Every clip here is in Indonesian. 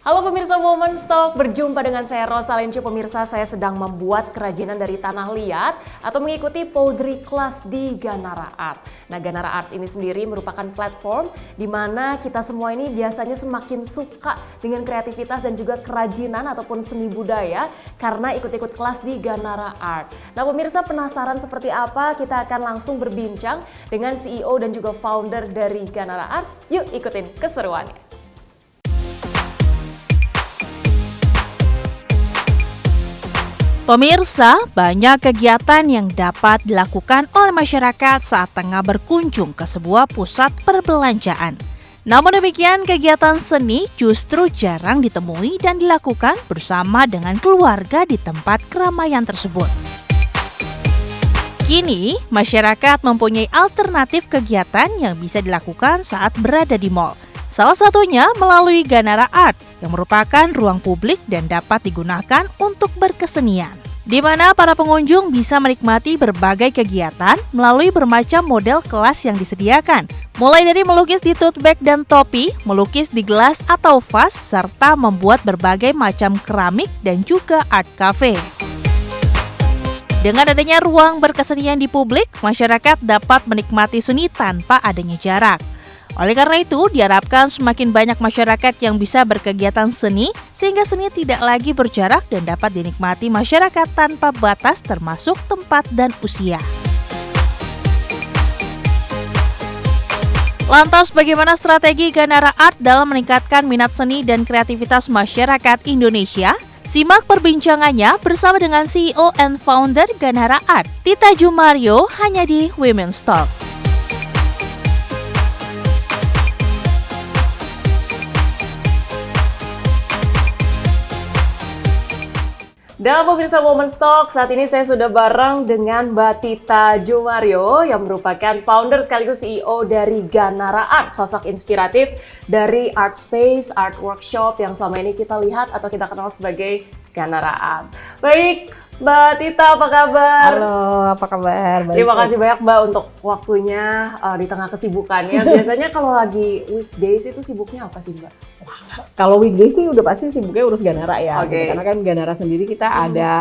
Halo pemirsa Women's Talk, berjumpa dengan saya Rosa Lencu. Pemirsa, saya sedang membuat kerajinan dari tanah liat atau mengikuti Powdery Class di Ganara Art. Nah, Ganara Art ini sendiri merupakan platform di mana kita semua ini biasanya semakin suka dengan kreativitas dan juga kerajinan ataupun seni budaya karena ikut-ikut kelas di Ganara Art. Nah, pemirsa penasaran seperti apa? Kita akan langsung berbincang dengan CEO dan juga founder dari Ganara Art. Yuk ikutin keseruannya. Pemirsa, banyak kegiatan yang dapat dilakukan oleh masyarakat saat tengah berkunjung ke sebuah pusat perbelanjaan. Namun demikian, kegiatan seni justru jarang ditemui dan dilakukan bersama dengan keluarga di tempat keramaian tersebut. Kini, masyarakat mempunyai alternatif kegiatan yang bisa dilakukan saat berada di mal. Salah satunya melalui Ganara Art, yang merupakan ruang publik dan dapat digunakan untuk berkesenian. Di mana para pengunjung bisa menikmati berbagai kegiatan melalui bermacam model kelas yang disediakan. Mulai dari melukis di tote bag dan topi, melukis di gelas atau vas, serta membuat berbagai macam keramik dan juga art cafe. Dengan adanya ruang berkesenian di publik, masyarakat dapat menikmati seni tanpa adanya jarak. Oleh karena itu, diharapkan semakin banyak masyarakat yang bisa berkegiatan seni sehingga seni tidak lagi berjarak dan dapat dinikmati masyarakat tanpa batas termasuk tempat dan usia. Lantas bagaimana strategi Ganara Art dalam meningkatkan minat seni dan kreativitas masyarakat Indonesia? Simak perbincangannya bersama dengan CEO and founder Ganara Art, Tita Jumario, hanya di Women's Talk. Dan pemirsa Women's Talk, saat ini saya sudah bareng dengan Mbak Tita Jumario yang merupakan founder sekaligus CEO dari Ganara Art, sosok inspiratif dari art space, art workshop yang selama ini kita lihat atau kita kenal sebagai Ganara Art. Baik, Mbak Tita, apa kabar? Halo, apa kabar? Baik. Terima kasih banyak Mbak untuk waktunya di tengah kesibukannya. Biasanya kalau lagi weekdays itu sibuknya apa sih Mbak? Kalau weekday sih udah pasti sibuknya urus Ganara ya. Okay. Gitu. Karena kan Ganara sendiri kita ada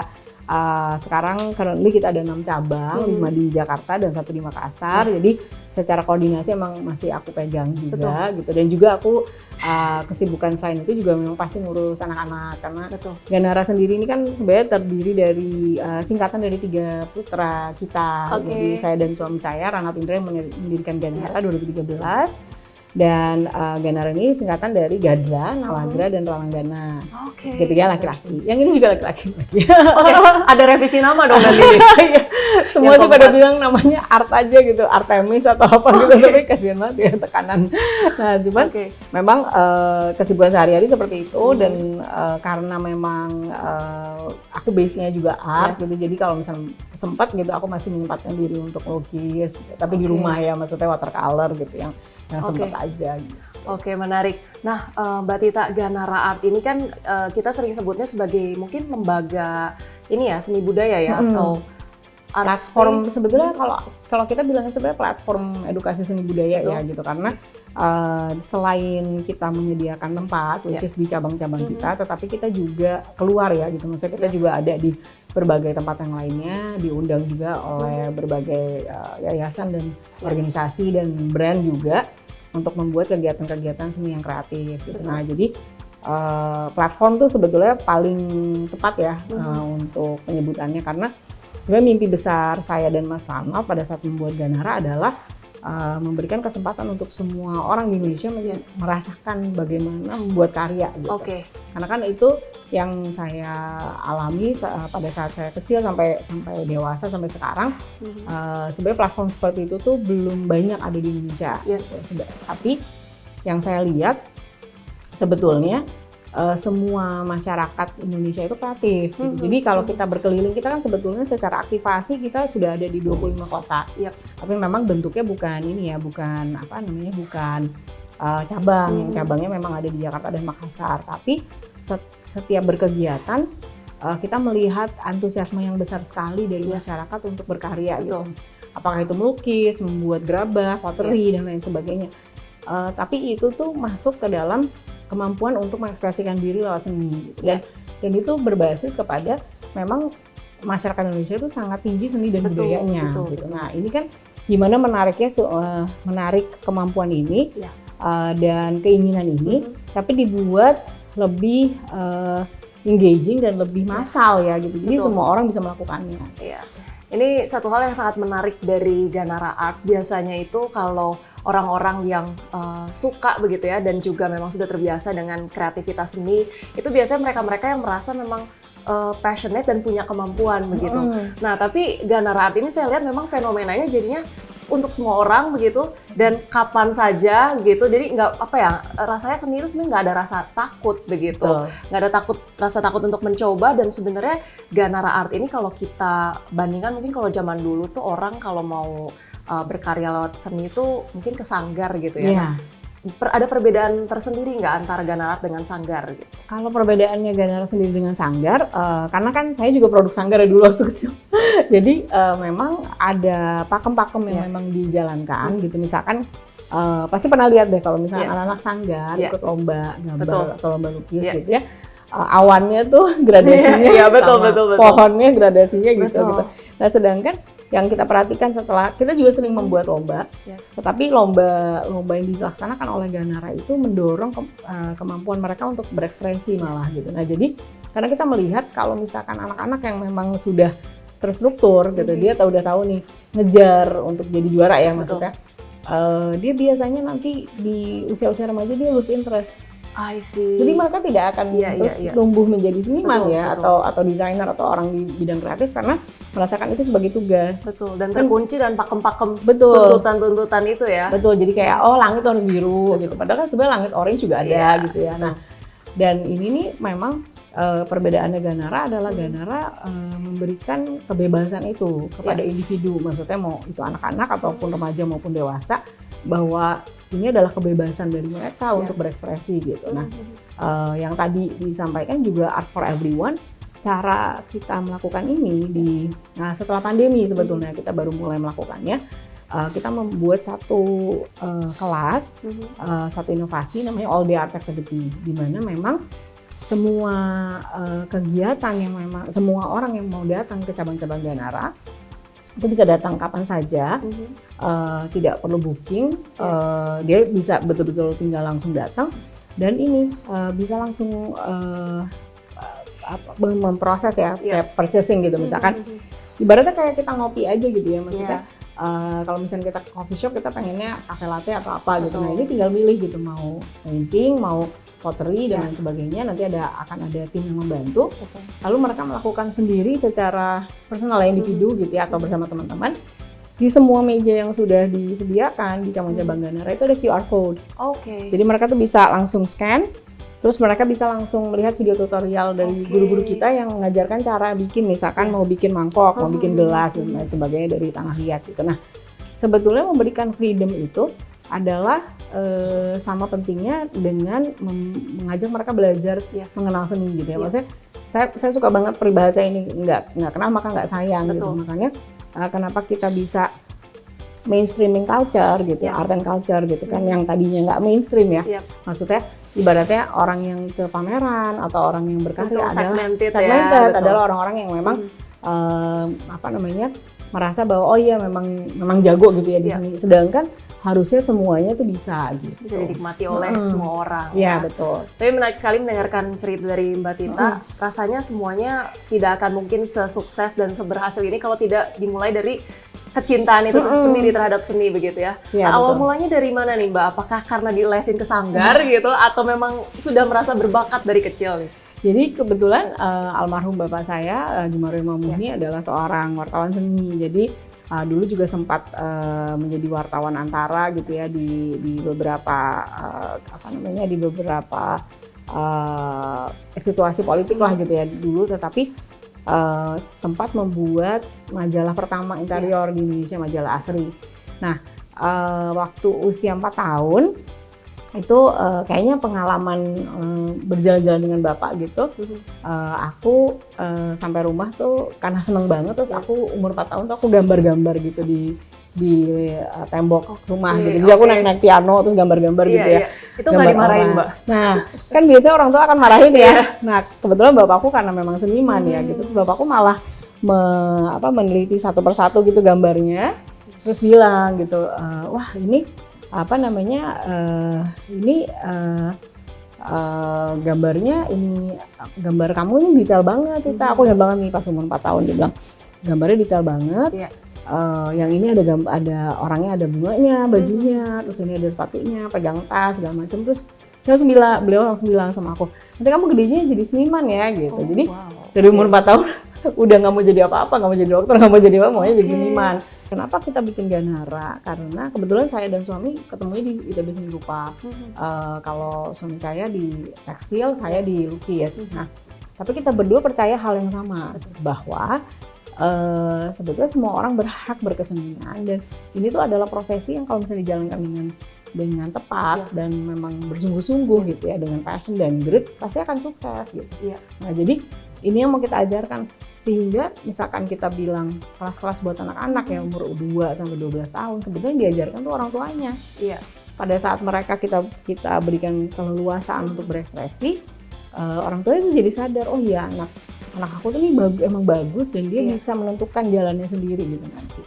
sekarang currently kita ada 6 cabang, 5 di Jakarta dan 1 di Makassar. Yes. Jadi secara koordinasi emang masih aku pegang juga. Betul. Gitu. Dan juga aku kesibukan selain itu juga memang pasti ngurus anak-anak karena Betul. Ganara sendiri ini kan sebenarnya terdiri dari singkatan dari 3 putra kita. Okay. Jadi saya dan suami saya, Ranat Indra, yang mendirikan Ganara 2013. Dan Ganara ini singkatan dari Gadra, Nawagra, dan Ralanggana. Oke. Ketiga laki-laki. Yang ini juga laki-laki. Oke, ada revisi nama dong nanti. Semua sih pada bilang namanya Art aja gitu, Artemis atau apa gitu, tapi kasihan banget ya tekanan. Nah, cuman memang kesibukan sehari-hari seperti itu dan karena memang aku base-nya juga art gitu, jadi kalau misalnya sempat gitu aku masih menyempatkan diri untuk lukis, tapi di rumah ya, maksudnya watercolor gitu yang sempat aja gitu. Oke, menarik. Nah, Mbak Tita, Ganara Art ini kan kita sering sebutnya sebagai mungkin lembaga ini ya, seni budaya ya, atau art platform space. Sebetulnya kalau kita bilangnya sebenarnya platform edukasi seni budaya ya gitu, karena selain kita menyediakan tempat, which is di cabang-cabang kita, tetapi kita juga keluar ya gitu, maksudnya kita juga ada di berbagai tempat yang lainnya, diundang juga oleh berbagai yayasan dan organisasi dan brand juga untuk membuat kegiatan-kegiatan seni yang kreatif gitu. Nah, jadi platform tuh sebetulnya paling tepat ya untuk penyebutannya, karena sebenarnya mimpi besar saya dan Mas Rano pada saat membuat Ganara adalah memberikan kesempatan untuk semua orang di Indonesia merasakan bagaimana membuat karya gitu. Karena kan itu yang saya alami pada saat saya kecil sampai dewasa sampai sekarang. Sebenarnya platform seperti itu tuh belum banyak ada di Indonesia. Gitu. Tapi yang saya lihat sebetulnya semua masyarakat Indonesia itu kreatif. Gitu. Jadi kalau kita berkeliling, kita kan sebetulnya secara aktivasi kita sudah ada di 25 kota. Tapi memang bentuknya bukan ini ya, bukan cabang. Yang cabangnya memang ada di Jakarta dan Makassar. Tapi setiap berkegiatan kita melihat antusiasme yang besar sekali dari masyarakat untuk berkarya. Gitu. Apakah itu melukis, membuat gerabah, pottery dan lain sebagainya. Tapi itu tuh masuk ke dalam kemampuan untuk mengekspresikan diri lewat seni gitu. Dan itu berbasis kepada memang masyarakat Indonesia itu sangat tinggi seni dan budayanya gitu. Nah ini kan gimana menariknya menarik kemampuan ini dan keinginan ini, tapi dibuat lebih engaging dan lebih massal ya gitu. Jadi semua orang bisa melakukannya. Iya. Ini satu hal yang sangat menarik dari Ganara Art. Biasanya itu kalau orang-orang yang suka begitu ya dan juga memang sudah terbiasa dengan kreativitas seni, itu biasanya mereka-mereka yang merasa memang passionate dan punya kemampuan begitu. Nah, tapi Ganara Art ini saya lihat memang fenomenanya jadinya untuk semua orang begitu dan kapan saja gitu. Jadi nggak rasanya seni itu sebenarnya nggak ada rasa takut begitu. Nggak ada rasa takut untuk mencoba. Dan sebenarnya Ganara Art ini kalau kita bandingkan mungkin kalau zaman dulu tuh orang kalau mau berkarya lewat seni itu mungkin ke sanggar gitu ya. Nah, ada perbedaan tersendiri nggak antara Ganara Art dengan sanggar gitu? Kalau perbedaannya Ganara sendiri dengan sanggar, karena kan saya juga produk sanggar ya dulu waktu kecil. Jadi memang ada pakem-pakem yang memang dijalankan gitu. Misalkan pasti pernah lihat deh kalau misalnya anak-anak sanggar ikut lomba gambar atau lomba lukis gitu ya. Awannya tuh gradasinya, betul. Pohonnya gradasinya gitu. Nah sedangkan yang kita perhatikan setelah kita juga sering membuat lomba, tetapi lomba yang dilaksanakan oleh Ganara itu mendorong kemampuan mereka untuk berekspresi malah gitu. Nah jadi karena kita melihat kalau misalkan anak-anak yang memang sudah terstruktur gitu, dia udah tahu nih ngejar untuk jadi juara ya maksudnya, dia biasanya nanti di usia-usia remaja dia lose interest. I see. Jadi mereka tidak akan terus tumbuh menjadi seniman atau desainer atau orang di bidang kreatif karena merasakan itu sebagai tugas. Betul. Dan terkunci dan pakem-pakem tuntutan itu ya. Betul. Jadi kayak langit warna biru gitu. Padahal kan sebenarnya langit orange juga ada gitu ya. Nah, dan ini nih memang perbedaannya Ganara adalah Ganara memberikan kebebasan itu kepada individu. Maksudnya mau itu anak-anak ataupun remaja maupun dewasa, bahwa ini adalah kebebasan dari mereka untuk berekspresi gitu. Nah, yang tadi disampaikan juga Art for Everyone, cara kita melakukan ini setelah pandemi sebetulnya kita baru mulai melakukannya. Kita membuat satu kelas, satu inovasi namanya All Day Art Activity, di mana memang semua kegiatan yang memang semua orang yang mau datang ke cabang-cabang Ganara itu bisa datang kapan saja, tidak perlu booking, dia bisa betul-betul tinggal langsung datang dan ini bisa langsung memproses ya, kayak purchasing gitu misalkan, ibaratnya kayak kita ngopi aja gitu ya maksudnya. Kalau misalnya kita ke coffee shop kita pengennya cafe latte atau apa gitu, nah ini tinggal milih gitu mau painting, mau pottery dan lain sebagainya, nanti akan ada tim yang membantu. Lalu mereka melakukan sendiri secara personal individu gitu ya atau bersama teman-teman. Di semua meja yang sudah disediakan di cabang-cabang Ganara itu ada QR code. Jadi mereka tuh bisa langsung scan, terus mereka bisa langsung melihat video tutorial dari guru-guru kita yang mengajarkan cara bikin, misalkan mau bikin mangkok, mau bikin gelas dan lain sebagainya dari tanah liat gitu. Nah, sebetulnya memberikan freedom itu adalah sama pentingnya dengan mengajak mereka belajar mengenal seni gitu ya. Maksudnya saya suka banget peribahasa ini, nggak kenal maka nggak sayang gitu. Makanya kenapa kita bisa mainstreaming culture gitu, art and culture gitu kan, yang tadinya nggak mainstream ya. Maksudnya ibaratnya orang yang ke pameran atau orang yang berkarya adalah adalah orang-orang yang memang merasa bahwa memang jago gitu ya di sini. Sedangkan harusnya semuanya tuh bisa gitu. Bisa dinikmati oleh semua orang. Iya, betul. Tapi menarik sekali mendengarkan cerita dari Mbak Tita. Rasanya semuanya tidak akan mungkin sesukses dan seberhasil ini kalau tidak dimulai dari kecintaan itu sendiri terhadap seni begitu ya. Nah, awal mulanya dari mana nih Mbak? Apakah karena dilesin ke sanggar gitu atau memang sudah merasa berbakat dari kecil nih? Jadi kebetulan almarhum bapak saya, Jumario Mamuhni adalah seorang wartawan seni. Jadi dulu juga sempat menjadi wartawan antara gitu ya di beberapa di beberapa situasi politik lah gitu ya dulu, tetapi sempat membuat majalah pertama interior di Indonesia, majalah Asri. Nah, waktu usia 4 tahun itu kayaknya pengalaman berjalan-jalan dengan bapak gitu. Aku sampai rumah tuh karena seneng banget, terus aku umur 4 tahun tuh aku gambar-gambar gitu di tembok rumah gitu. Jadi aku naik piano terus gambar-gambar gitu ya. Itu nggak dimarahin, Mbak? Nah, kan biasanya orang tua akan marahin ya. Nah, kebetulan bapakku karena memang seniman ya gitu, terus bapakku malah meneliti satu persatu gitu gambarnya, terus bilang gitu, wah ini gambarnya ini gambar kamu ini detail banget Tita. Aku ingat banget nih pas umur 4 tahun dia bilang gambarnya detail banget. Iya. Yang ini ada orangnya, ada bunganya, bajunya, terus ini ada sepatunya, pegang tas segala macam. Terus beliau langsung bilang sama aku, nanti kamu gedenya jadi seniman ya gitu. Jadi dari umur 4 tahun udah nggak mau jadi apa-apa, nggak mau jadi dokter, nggak mau jadi apa, maunya jadi seniman. Kenapa kita bikin Ganara? Karena kebetulan saya dan suami ketemunya di ITB Seni Rupa. Kalau suami saya di tekstil, saya di lukis. Nah, tapi kita berdua percaya hal yang sama, bahwa sebetulnya semua orang berhak berkesenian, dan ini tuh adalah profesi yang kalau misalnya dijalankan dengan tepat dan memang bersungguh-sungguh gitu ya, dengan passion dan grit, pasti akan sukses gitu. Nah, jadi ini yang mau kita ajarkan, sehingga misalkan kita bilang kelas-kelas buat anak-anak yang umur 2 sampai 12 tahun, sebetulnya diajarkan tuh orang tuanya. Pada saat mereka kita berikan keleluasaan untuk berekspresi, orang tua itu jadi sadar, oh iya anak aku tuh ini emang bagus dan dia bisa menentukan jalannya sendiri gitu nanti.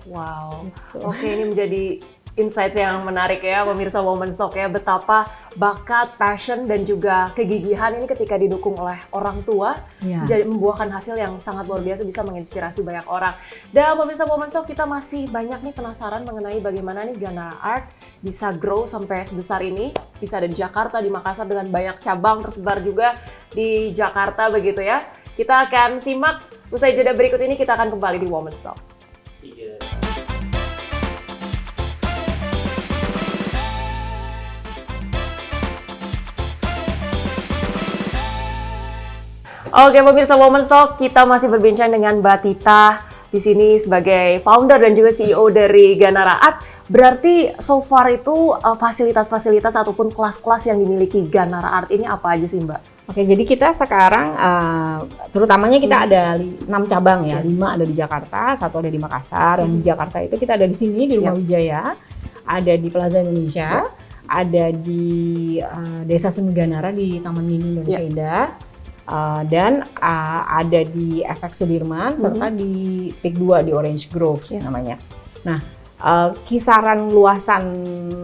Wow, gitu. Oke, ini menjadi insights yang menarik ya pemirsa Women's Talk ya, betapa bakat, passion dan juga kegigihan ini ketika didukung oleh orang tua jadi membuahkan hasil yang sangat luar biasa, bisa menginspirasi banyak orang. Dan pemirsa Women's Talk, kita masih banyak nih penasaran mengenai bagaimana nih Ganara Art bisa grow sampai sebesar ini, bisa ada di Jakarta, di Makassar dengan banyak cabang tersebar juga di Jakarta begitu ya. Kita akan simak usai jeda berikut ini, kita akan kembali di Women's Talk. Oke pemirsa Women's Talk, kita masih berbincang dengan Mbak Tita di sini sebagai founder dan juga CEO dari Ganara Art. Berarti so far itu fasilitas-fasilitas ataupun kelas-kelas yang dimiliki Ganara Art ini apa aja sih Mbak? Oke, jadi kita sekarang terutamanya kita ada 6 cabang ya, 5 ada di Jakarta, 1 ada di Makassar. Yang di Jakarta itu kita ada di sini di Rumah Wijaya, ada di Plaza Indonesia, ada di Desa Seni Ganara di Taman Mini Indonesia Indah. Dan ada di FX Sudirman serta di PIK 2 di Orange Grove namanya. Nah, kisaran luasan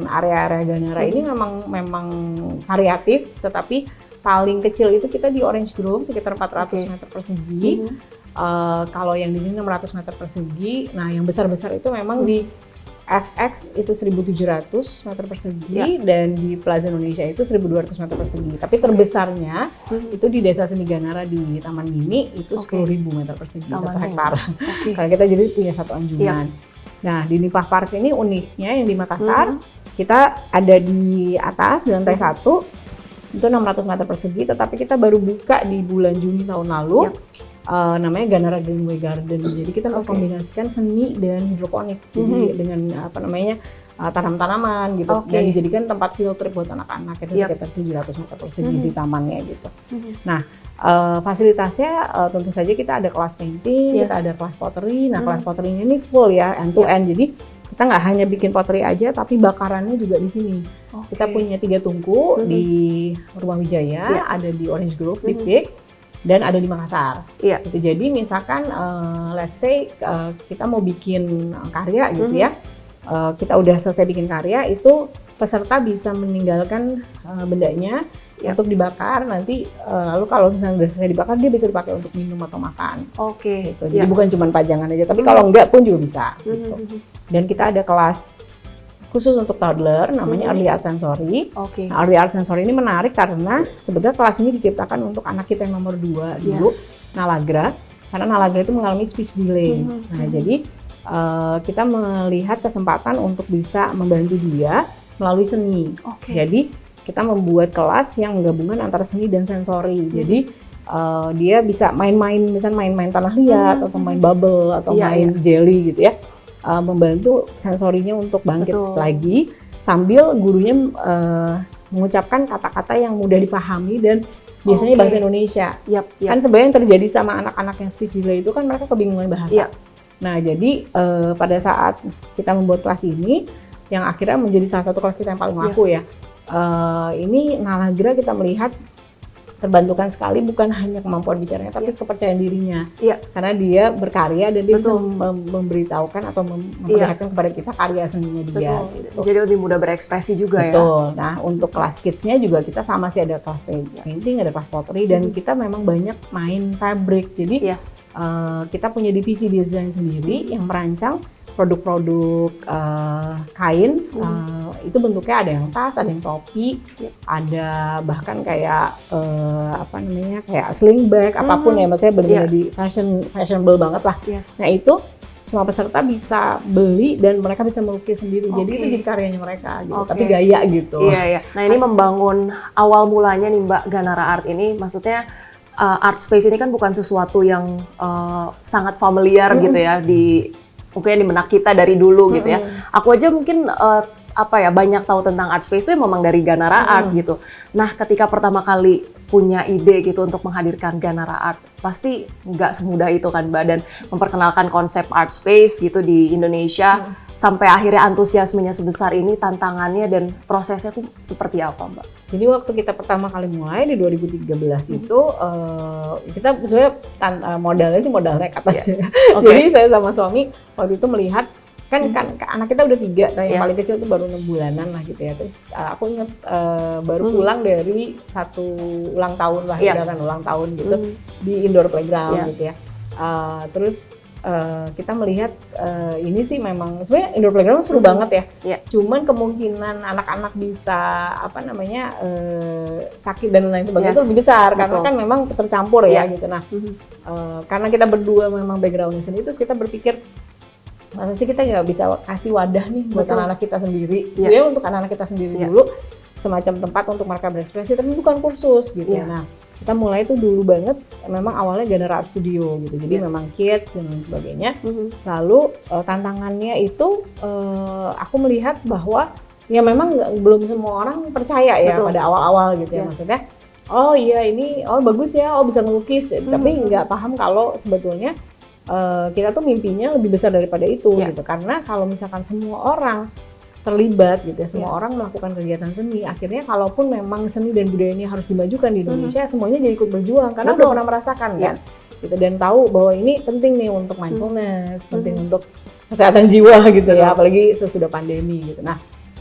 area-area Ganara ini memang variatif, tetapi paling kecil itu kita di Orange Grove sekitar 400 meter persegi. Kalau yang di sini 600 meter persegi. Nah, yang besar-besar itu memang di FX itu 1.700 meter persegi dan di Plaza Indonesia itu 1.200 meter persegi. Tapi terbesarnya itu di Desa Seni Ganara di Taman Mini itu 10.000 meter persegi, 1 hektar. Karena kita jadi punya satu anjungan. Nah, di Nipah Park ini uniknya yang di Makassar, kita ada di atas di lantai 1 itu 600 meter persegi, tetapi kita baru buka di bulan Juni tahun lalu. Namanya Ganara Greenway Garden. Jadi kita mengkombinasikan seni dan hidroponik. Jadi dengan tanam-tanaman gitu. Dan dijadikan tempat field trip buat anak-anak itu sekitar 700 meter persegi si tamannya gitu. Nah, fasilitasnya tentu saja kita ada kelas painting, kita ada kelas pottery. Nah, kelas pottery ini full ya, end to end. Jadi kita nggak hanya bikin pottery aja, tapi bakarannya juga di sini. Kita punya 3 tungku di Rumah Wijaya, ada di Orange Grove, di PIK, dan ada di Makassar. Gitu. Jadi misalkan let's say kita mau bikin karya gitu ya, kita udah selesai bikin karya, itu peserta bisa meninggalkan bendanya untuk dibakar nanti, lalu kalau misalnya udah selesai dibakar dia bisa dipakai untuk minum atau makan. Gitu. Jadi bukan cuma pajangan aja, tapi kalau enggak pun juga bisa. Gitu. Dan kita ada kelas khusus untuk toddler, namanya Early Art Sensory. Nah, Early Art Sensory ini menarik karena sebetulnya kelas ini diciptakan untuk anak kita yang nomor 2 dulu, Nalagra, karena Nalagra itu mengalami speech delay. Nah, jadi kita melihat kesempatan untuk bisa membantu dia melalui seni. Jadi kita membuat kelas yang menggabungkan antara seni dan sensori. Jadi dia bisa main-main, misalnya main-main tanah liat atau main bubble atau main jelly gitu ya. Membantu sensorinya untuk bangkit lagi sambil gurunya mengucapkan kata-kata yang mudah dipahami dan biasanya bahasa Indonesia. Kan sebenarnya yang terjadi sama anak-anak yang speech delay itu kan mereka kebingungan bahasa. Nah, jadi pada saat kita membuat kelas ini yang akhirnya menjadi salah satu kelas kita yang paling laku ya. ini Nalagra kita melihat terbantukan sekali bukan hanya kemampuan bicaranya tapi kepercayaan dirinya. Karena dia berkarya dan dia bisa memberitahukan atau memperlihatkan kepada kita karya seninya dia. Gitu. Jadi lebih mudah berekspresi juga ya. Betul. Nah, untuk kelas kids-nya juga kita sama sih, ada kelas painting, ada kelas pottery, dan kita memang banyak main fabric. Jadi kita punya divisi desain sendiri yang merancang produk-produk kain. Itu bentuknya ada yang tas, ada yang topi, ada bahkan kayak kayak sling bag, apapun ya, maksudnya benar-benar di fashionable banget lah. Nah, itu semua peserta bisa beli dan mereka bisa melukis sendiri. Jadi itu jadi karyanya mereka gitu, tapi gaya gitu. Nah, ini membangun awal mulanya nih Mbak Ganara Art ini, maksudnya art space ini kan bukan sesuatu yang sangat familiar gitu ya mungkin di benak kita dari dulu gitu ya. Aku aja mungkin banyak tahu tentang art space itu memang dari Ganara Art gitu. Nah, ketika pertama kali punya ide gitu untuk menghadirkan Ganara Art, pasti nggak semudah itu kan Mbak, dan memperkenalkan konsep art space gitu di Indonesia sampai akhirnya antusiasmenya sebesar ini, tantangannya dan prosesnya tuh seperti apa Mbak? Jadi waktu kita pertama kali mulai di 2013 itu kita sebenarnya modalnya sih modal nekat aja. Jadi saya sama suami waktu itu melihat kan anak kita udah 3, yang paling kecil tuh baru 6 bulanan lah gitu ya. Terus aku ingat baru pulang dari satu ulang tahun lah, ulang tahun gitu di indoor playground gitu ya. Terus kita melihat ini sih memang sebenarnya indoor playground seru banget ya. Cuman kemungkinan anak-anak bisa sakit dan lain sebagainya itu lebih besar karena kan memang tercampur ya gitu. Nah, karena kita berdua memang backgroundnya sendiri, terus kita berpikir masa sih kita nggak bisa kasih wadah nih buat anak-anak kita sendiri. Sebenarnya untuk anak-anak kita sendiri dulu, semacam tempat untuk mereka berekspresi, tapi bukan kursus gitu. Nah, kita mulai tuh dulu banget, memang awalnya Ganara Art Studio gitu. Jadi memang kids dan lain sebagainya. Lalu tantangannya itu aku melihat bahwa ya memang belum semua orang percaya ya pada awal-awal gitu ya. Maksudnya, oh iya ini, bagus ya, bisa ngelukis. Tapi nggak paham kalau sebetulnya kita tuh mimpinya lebih besar daripada itu gitu. Karena kalau misalkan semua orang terlibat gitu ya, semua orang melakukan kegiatan seni, akhirnya kalaupun memang seni dan budaya ini harus dimajukan di Indonesia, semuanya jadi ikut berjuang karena udah pernah merasakan kan gitu, dan tahu bahwa ini penting nih untuk mindfulness, penting untuk kesehatan jiwa gitu ya, apalagi sesudah pandemi gitu. Nah,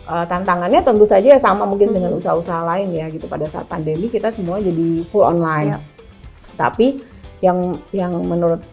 tantangannya tentu saja sama mungkin dengan usaha-usaha lain ya gitu. Pada saat pandemi kita semua jadi full online. Tapi yang menurut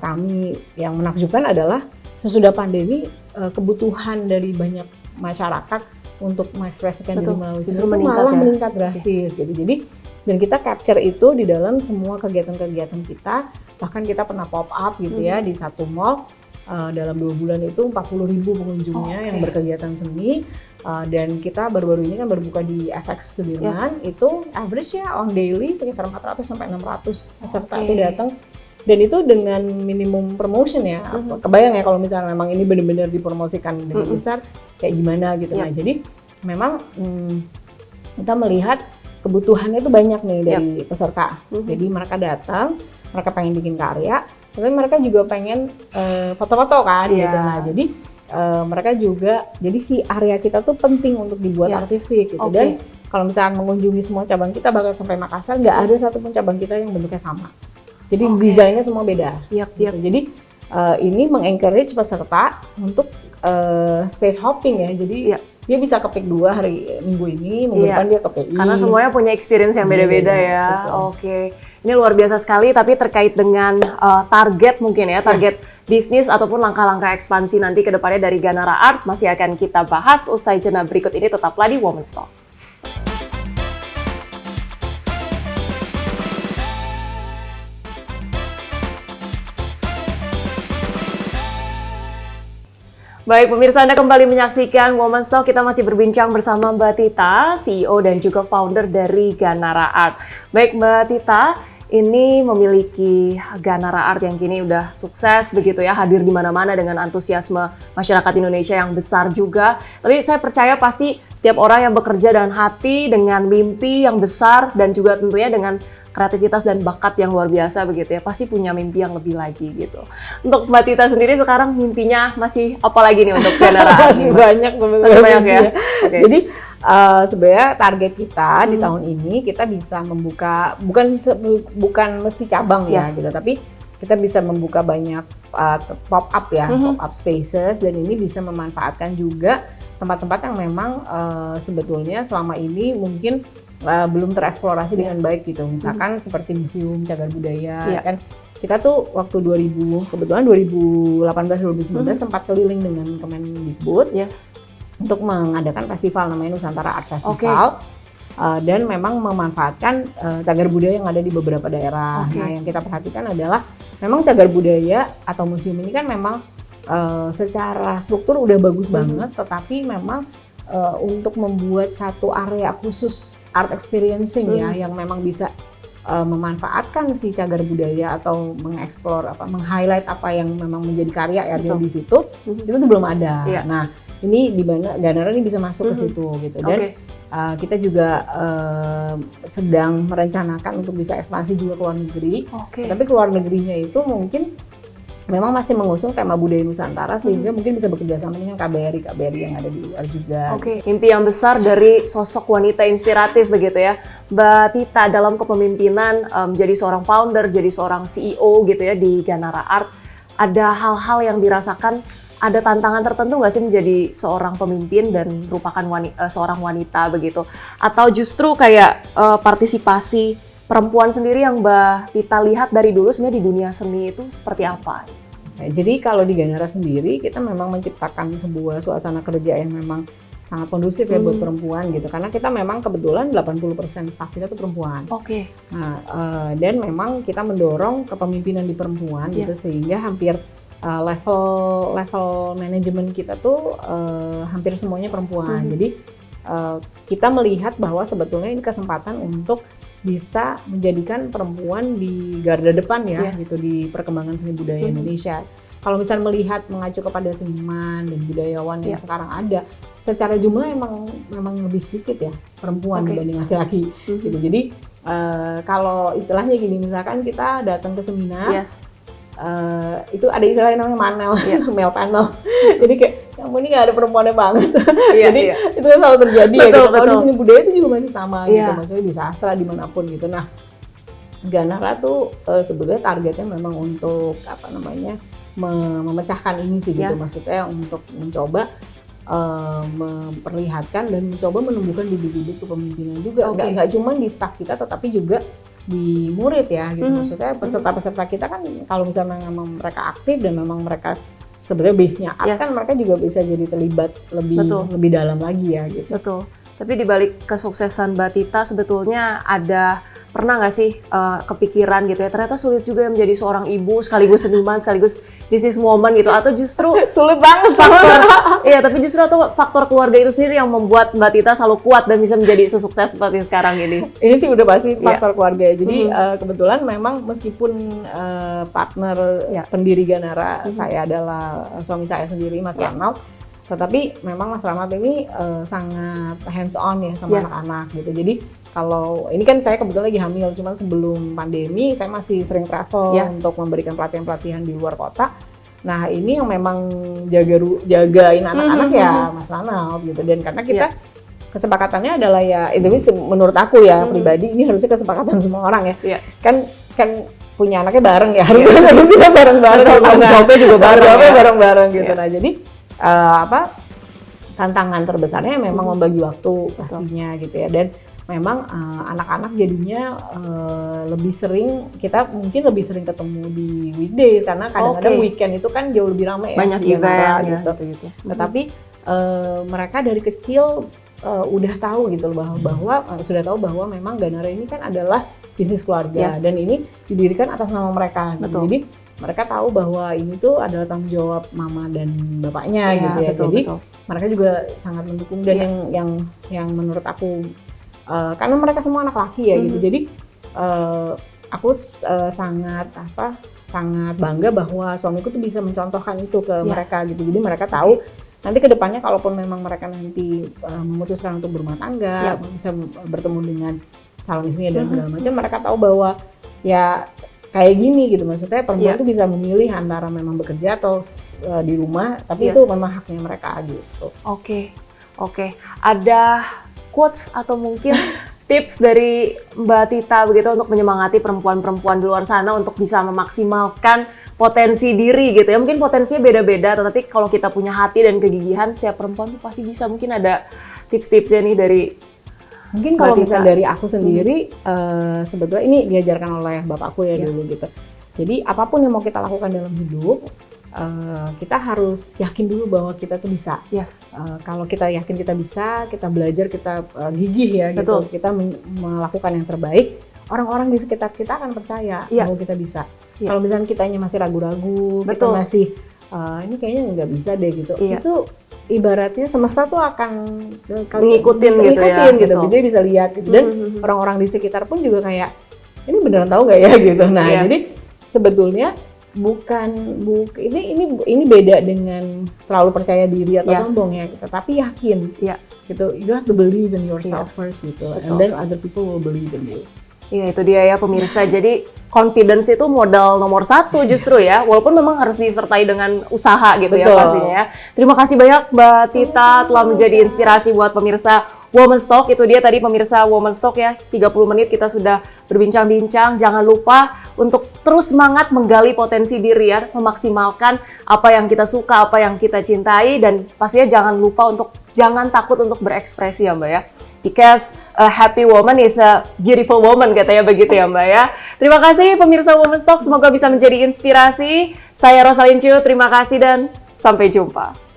kami yang menakjubkan adalah sesudah pandemi kebutuhan dari banyak masyarakat untuk mengekspresikan diri melalui seni malah meningkat drastis gitu. Jadi dan kita capture itu di dalam semua kegiatan-kegiatan kita. Bahkan kita pernah pop up gitu ya di satu mall, dalam 2 bulan itu 40.000 pengunjungnya yang berkegiatan seni. Dan kita baru-baru ini kan berbuka di FX Sudirman, itu average ya on daily sekitar 400 sampai 600 peserta itu datang, dan itu dengan minimum promotion ya. Kebayang ya kalau misalnya memang ini benar-benar dipromosikan dengan besar kayak gimana gitu. Nah, jadi memang kita melihat kebutuhannya itu banyak nih dari peserta. Jadi mereka datang, mereka pengen bikin karya, tapi mereka juga pengen foto-foto kan gitu. Nah, jadi mereka juga, jadi si area kita tuh penting untuk dibuat artistik gitu. Dan kalau misalnya mengunjungi semua cabang kita bahkan sampai Makassar, nggak ada satupun cabang kita yang bentuknya sama. Jadi desainnya semua beda. Gitu. Jadi ini mengencourage peserta untuk space hopping ya. Jadi dia bisa ke PIK 2 hari minggu ini, minggu depan dia ke PI. Karena semuanya punya experience yang beda-beda ya. Ini luar biasa sekali, tapi terkait dengan target mungkin ya, target bisnis ataupun langkah-langkah ekspansi nanti ke depannya dari Ganara Art masih akan kita bahas usai jeda berikut ini. Tetaplah di Women's Talk. Baik pemirsa, Anda kembali menyaksikan Women's Talk. Kita masih berbincang bersama Mbak Tita, CEO dan juga founder dari Ganara Art. Baik Mbak Tita, ini memiliki Ganara Art yang kini udah sukses begitu ya, hadir di mana-mana dengan antusiasme masyarakat Indonesia yang besar juga. Tapi saya percaya pasti setiap orang yang bekerja dengan hati, dengan mimpi yang besar, dan juga tentunya dengan kreativitas dan bakat yang luar biasa begitu ya, pasti punya mimpi yang lebih lagi gitu. Untuk Mbak Tita sendiri sekarang mimpinya masih apa lagi nih untuk Ganara Art? Masih banyak sebenarnya. Masih banyak ya? Jadi sebenarnya target kita di tahun ini kita bisa membuka bukan mesti cabang ya gitu, tapi kita bisa membuka banyak pop up ya, pop up spaces, dan ini bisa memanfaatkan juga tempat-tempat yang memang sebetulnya selama ini mungkin belum tereksplorasi dengan baik gitu. Misalkan seperti museum cagar budaya kan. Kita tuh waktu kebetulan 2018-2019 sempat keliling dengan Kemendikbud untuk mengadakan festival namanya Nusantara Art Festival. Dan memang memanfaatkan cagar budaya yang ada di beberapa daerah. Nah, yang kita perhatikan adalah memang cagar budaya atau museum ini kan memang secara struktur udah bagus banget, tetapi memang untuk membuat satu area khusus art experiencing ya, yang memang bisa memanfaatkan si cagar budaya atau mengeksplor meng-highlight apa yang memang menjadi karya ya di situ, itu tuh belum ada. Nah, ini di mana Ganara ini bisa masuk ke situ gitu, dan kita juga sedang merencanakan untuk bisa ekspansi juga ke luar negeri. Tapi ke luar negerinya itu mungkin memang masih mengusung tema budaya Nusantara, sehingga mungkin bisa bekerja sama dengan KBRI yang ada di luar juga. Mimpi yang besar dari sosok wanita inspiratif begitu ya, Mbak Tita, dalam kepemimpinan menjadi seorang founder, jadi seorang CEO gitu ya di Ganara Art. Ada hal-hal yang dirasakan, ada tantangan tertentu nggak sih menjadi seorang pemimpin dan merupakan seorang wanita begitu? Atau justru kayak partisipasi perempuan sendiri yang Mbak Tita lihat dari dulu sebenarnya di dunia seni itu seperti apa? Jadi kalau di Ganara sendiri kita memang menciptakan sebuah suasana kerja yang memang sangat kondusif ya buat perempuan gitu, karena kita memang kebetulan 80% staf kita tuh perempuan. Nah, dan memang kita mendorong kepemimpinan di perempuan gitu, sehingga hampir level manajemen kita tuh hampir semuanya perempuan. Jadi kita melihat bahwa sebetulnya ini kesempatan untuk bisa menjadikan perempuan di garda depan ya gitu di perkembangan seni budaya Indonesia. Kalau misalnya melihat mengacu kepada seniman dan budayawan yang sekarang ada, secara jumlah memang lebih sedikit ya perempuan dibanding laki-laki gitu. Jadi kalau istilahnya gini, misalkan kita datang ke seminar, itu ada istilahnya namanya manel, male panel. Jadi kayak ini nggak ada perempuannya banget. Jadi itu kan selalu terjadi ya. Gitu. Kalau di seni budaya itu juga masih sama gitu, maksudnya di sastra dimanapun gitu. Nah, Ganara tuh sebetulnya targetnya memang untuk memecahkan ini sih gitu, maksudnya untuk mencoba memperlihatkan dan mencoba menumbuhkan bibit-bibit kepemimpinan juga. Nggak cuma di staf kita, tetapi juga di murid ya gitu. Maksudnya peserta-peserta kita kan kalau misalnya memang mereka aktif dan memang mereka sebenarnya base-nya art kan, mereka juga bisa jadi terlibat lebih dalam lagi ya gitu. Betul. Tapi di balik kesuksesan Mbak Tita sebetulnya pernah nggak sih kepikiran gitu ya, ternyata sulit juga menjadi seorang ibu sekaligus seniman sekaligus businesswoman gitu, atau justru sulit banget tapi justru atau faktor keluarga itu sendiri yang membuat Mbak Tita selalu kuat dan bisa menjadi sesukses seperti sekarang ini? Ini sih udah pasti faktor keluarga ya. Jadi kebetulan memang meskipun partner pendiri Ganara saya adalah suami saya sendiri, Mas Ranald, tetapi memang Mas Ranald ini sangat hands on ya sama anak-anak gitu. Jadi kalau ini kan saya kebetulan lagi hamil, cuman sebelum pandemi saya masih sering travel untuk memberikan pelatihan-pelatihan di luar kota. Nah, ini yang memang jagain anak-anak ya Mas Ranald gitu. Dan karena kita kesepakatannya adalah ya itu menurut aku ya pribadi, ini harusnya kesepakatan semua orang ya. Kan punya anaknya bareng ya, harusnya bareng-bareng. Jawabnya juga bareng-bareng gitu. Nah, jadi tantangan terbesarnya memang membagi waktu pastinya gitu ya. Dan memang anak-anak jadinya kita mungkin lebih sering ketemu di weekday, karena kadang-kadang weekend itu kan jauh lebih ramai banyak event gitu. Tetapi mereka dari kecil udah tahu gitu bahwa sudah tahu bahwa memang Ganara ini kan adalah bisnis keluarga dan ini didirikan atas nama mereka gitu. Jadi mereka tahu bahwa ini tuh adalah tanggung jawab mama dan bapaknya gitu ya. Jadi mereka juga sangat mendukung, dan yang menurut aku karena mereka semua anak laki ya gitu. Jadi aku sangat bangga bahwa suamiku tuh bisa mencontohkan itu ke mereka gitu. Jadi mereka tahu nanti ke depannya kalaupun memang mereka nanti memutuskan untuk berumah tangga, bisa bertemu dengan calon istrinya dan segala macam, mereka tahu bahwa ya kayak gini gitu. Maksudnya perempuan tuh bisa memilih antara memang bekerja atau di rumah, tapi itu memang haknya mereka gitu. Oke. Ada quotes atau mungkin tips dari Mbak Tita begitu untuk menyemangati perempuan-perempuan di luar sana untuk bisa memaksimalkan potensi diri gitu ya. Mungkin potensinya beda-beda, tetapi kalau kita punya hati dan kegigihan, setiap perempuan tuh pasti bisa. Mungkin ada tips-tipsnya nih dari mungkin kalau misalnya dari aku sendiri, sebetulnya ini diajarkan oleh bapakku ya dulu gitu. Jadi apapun yang mau kita lakukan dalam hidup, kita harus yakin dulu bahwa kita tuh bisa. Yes. Kalau kita yakin kita bisa, kita belajar, kita gigih ya gitu, kita melakukan yang terbaik, orang-orang di sekitar kita akan percaya bahwa kita bisa. Kalau misalnya kitanya masih ragu-ragu, kita masih ini kayaknya nggak bisa deh gitu, itu ibaratnya semesta tuh akan ngikutin gitu ya. Gitu. Dia bisa lihat gitu. Dan orang-orang di sekitar pun juga kayak ini beneran tahu nggak ya gitu. Nah jadi sebetulnya ini beda dengan terlalu percaya diri atau sombong ya gitu, tapi yakin gitu. You have to believe in yourself first gitu, and then other people will believe in you. Iya, itu dia ya pemirsa. Jadi confidence itu modal nomor 1 justru ya, walaupun memang harus disertai dengan usaha gitu ya pastinya ya. Terima kasih banyak Mbak Tita telah menjadi inspirasi buat pemirsa Women's Talk. Itu dia tadi pemirsa Women's Talk ya, 30 menit kita sudah berbincang-bincang. Jangan lupa untuk terus semangat menggali potensi diri ya, memaksimalkan apa yang kita suka, apa yang kita cintai, dan pastinya jangan lupa untuk jangan takut untuk berekspresi ya Mbak ya. Because a happy woman is a beautiful woman, katanya begitu ya Mbak ya. Terima kasih pemirsa Women's Talk, semoga bisa menjadi inspirasi. Saya Rosalin Chiu, terima kasih dan sampai jumpa.